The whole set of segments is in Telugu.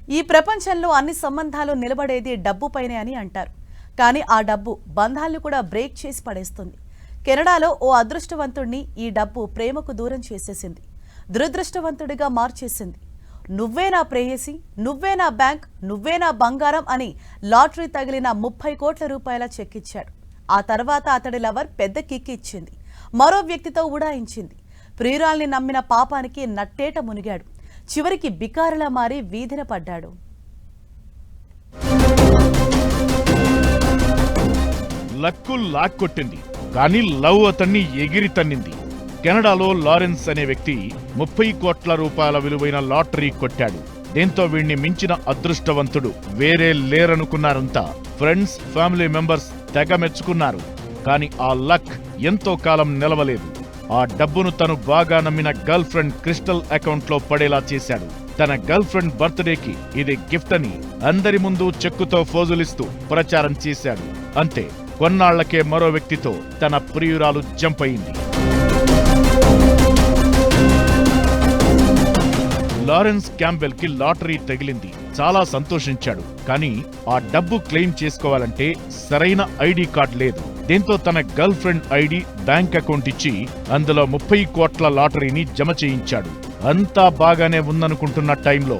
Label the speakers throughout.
Speaker 1: ఈ ప్రపంచంలో అన్ని సంబంధాలు నిలబడేది డబ్బుపైనే అని అంటారు. కానీ ఆ డబ్బు బంధాలను కూడా బ్రేక్ చేసి పడేస్తుంది. కెనడాలో ఓ అదృష్టవంతుడిని ఈ డబ్బు ప్రేమకు దూరం చేసేసింది. దురదృష్టవంతుడిగా మార్చేసింది. నువ్వే నా ప్రేయసి, నువ్వే నా బ్యాంక్, నువ్వే నా బంగారం అని లాటరీ తగిలిన 30 కోట్ల రూపాయల చెక్ ఇచ్చాడు. ఆ తర్వాత అతడి లవర్ పెద్ద కిక్ ఇచ్చింది. మరో వ్యక్తితో ఉడాయించింది. ప్రియురాల్ని నమ్మిన పాపానికి నట్టేట మునిగాడు. చివరికి బికారులా మారి వీధిన పడ్డాడు.
Speaker 2: లక్కు లాక్కొట్టింది, కానీ లవ్ అతన్ని ఎగిరి తన్నింది. కెనడాలో లారెన్స్ అనే వ్యక్తి 30 కోట్ల రూపాయల విలువైన లాటరీ కొట్టాడు. దీంతో వీణ్ణి మించిన అదృష్టవంతుడు వేరే లేరనుకున్నారంతా. ఫ్రెండ్స్, ఫ్యామిలీ మెంబర్స్ తెగ మెచ్చుకున్నారు. కానీ ఆ లక్ ఎంతో కాలం నిలవలేదు. ఆ డబ్బును తను బాగా నమ్మిన గర్ల్ ఫ్రెండ్ క్రిస్టల్ అకౌంట్లో పడేలా చేశాడు. తన గర్ల్ ఫ్రెండ్ బర్త్డేకి ఇది గిఫ్ట్ అని అందరి ముందు చెక్కుతో ఫోజులిస్తూ ప్రచారం చేశాడు. అంతే, కొన్నాళ్లకే మరో వ్యక్తితో తన ప్రియురాలు జంప్ అయింది. లారెన్స్ క్యాంబెల్ కి లాటరీ తగిలింది. చాలా సంతోషించాడు. కానీ ఆ డబ్బు క్లెయిమ్ చేసుకోవాలంటే సరైన ఐడి కార్డ్ లేదు. దీంతో తన girl friend ID, bank account ఇచ్చి అందులో 30 కోట్ల లాటరీని జమ చేయించాడు. అంతా బాగానే ఉందనుకుంటున్న టైంలో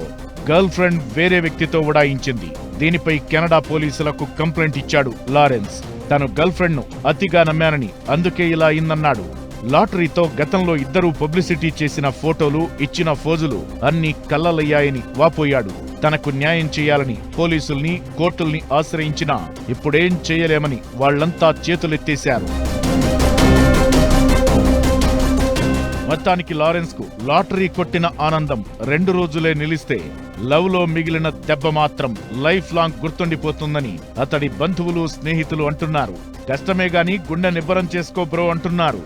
Speaker 2: గర్ల్ ఫ్రెండ్ వేరే వ్యక్తితో ఉడాయించింది. దీనిపై కెనడా పోలీసులకు కంప్లైంట్ ఇచ్చాడు లారెన్స్. తను గర్ల్ ఫ్రెండ్ ను అతిగా నమ్మానని, అందుకే ఇలా అయిందన్నాడు. లాటరీతో గతంలో ఇద్దరూ పబ్లిసిటీ చేసిన ఫోటోలు, ఇచ్చిన ఫోజులు అన్నీ కల్లలయ్యాయని వాపోయాడు. తనకు న్యాయం చేయాలని పోలీసుల్ని, కోర్టుల్ని ఆశ్రయించినా ఇప్పుడేం చేయలేమని వాళ్లంతా చేతులెత్తేశారు. మొత్తానికి లారెన్స్ కు లాటరీ కొట్టిన ఆనందం 2 రోజులే నిలిస్తే, లవ్ లో మిగిలిన దెబ్బ మాత్రం లైఫ్ లాంగ్ గుర్తుండిపోతుందని అతడి బంధువులు, స్నేహితులు అంటున్నారు. కష్టమే గాని గుండె నిబ్బరం చేసుకో బ్రో అంటున్నారు.